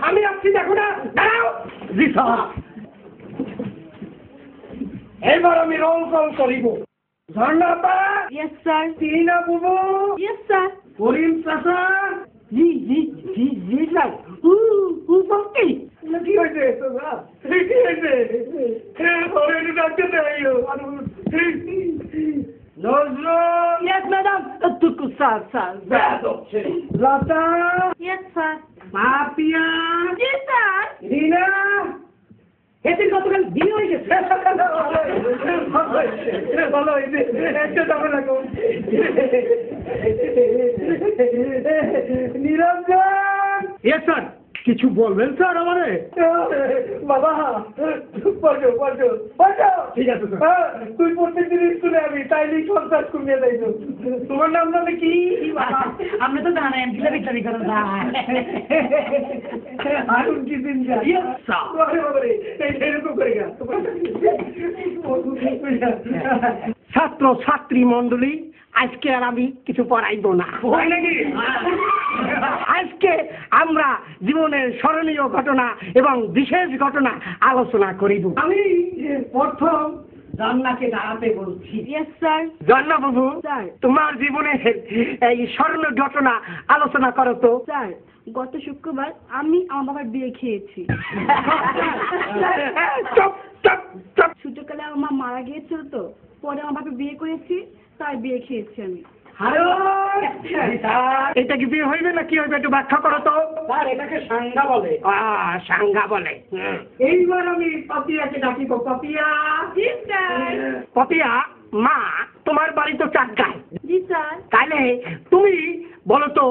আমি আসছি, দেখো না, দাঁড়াও। জি স্যার। এবার আমি রোল কল করিব। ঝর্ণাপা। Yes sir. টিনা বুবু। Yes sir. করিম চাচা। জি জি জি জি স্যার। কি কি হয়েছে কি হয়েছে? ডাকতে চাইও Nazrul. Yes madam. Tuku sir sir. Lata. Yes sir. Papiya. জি স্যার। রিনা। এদের গতকাল বিয়ে হয়ে গেছে। ভালো হয়েছে, একটা যাবে না। নিরঞ্জন। Yes sir. কিছু বলবেন স্যার আমারে? বাবা ঠিক আছে স্যার। তুই প্রত্যেকদিন স্কুলে আমি তাইলেই সন্ত্রাস কমিয়ে যাইতো। তোমার নাম জানে কি? আপনি তো জানেন বিলাবি করেন আরুন কি দিন যা। এরকম করে গা। ছাত্র ছাত্রী মন্ডলী, আজকে আর আমি কিছু পড়াইব না। আজকে আমরা জীবনের স্মরণীয় ঘটনা এবং বিশেষ ঘটনা আলোচনা করিব। আমি প্রথম রান্নাকে দাঁড়াতে বলছি। Yes sir. জন্না বাবু, স্যার। তোমার জীবনে এই স্মরণীয় ঘটনা আলোচনা করো তো। স্যার, গত শুক্রবার আমি আমার বাবার বিয়ে খেয়েছি। চুপ চুপ চুপ। ছোটকালে আমার মা মারা গিয়েছিল তো, পরে আমার বাবা বিয়ে করেছি, তাই বিয়ে খেয়েছি আমি। এটা কি বিয়ে হইবে না কি হইবে একটু ব্যাখ্যা করো তো। স্যার, এটাকে সাংঘা বলে। সাংঘা বলে। এইবার আমি পাপিয়াকে ডাকিব। পাপিয়া। জি স্যার। পপিয়া, মা তোমার বাড়ি তো চাটগাঁয়, জি স্যার। তাইলে তুমি বলো তো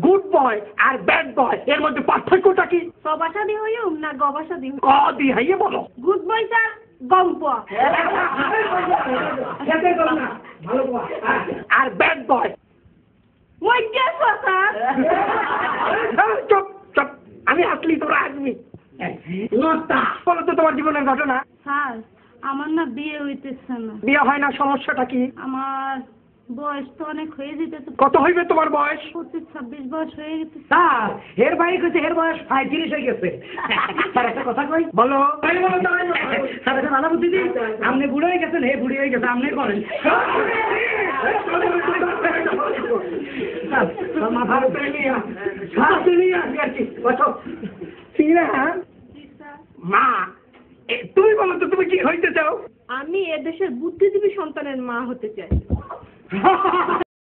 গুড বয় আর ব্যাড বয় এর মধ্যে পার্থক্যটা কি? সবাসা দি হইম না গবাসা দি? ক দিয়ে হাইয়ে বলো। গুড বয় স্যার, গম্প। আর ব্যাড বয়? মই গেছো স্যার। চুপ চুপ, আমি আসলি তোরা আসবি। লতা, বলো তো তোমার জীবনের ঘটনা। স্যার, আমার না বিয়ে হইতেছে না। বিয়ে হয় না, সমস্যাটা কি? আমার বয়স তো অনেক হয়ে যেতেছে। কত হইবে তোমার বয়স? 25-26 বয়স হয়ে গেছে। স্যার, এর বাইরে কইছে এর বয়স 35 হয়ে গেছে। স্যার, একটা কথা কই। বলো। স্যার, একটা ভালো বুদ্ধি দিই। আপনি বুড়ো হয়ে গেছেন, হে বুড়ি হয়ে গেছে, আপনি করেন। মাথার জি স্যার। মা, তুমি বলো তো তুমি কি হইতে চাও? আমি এদেশের বুদ্ধিজীবী সন্তানের মা হতে চাই।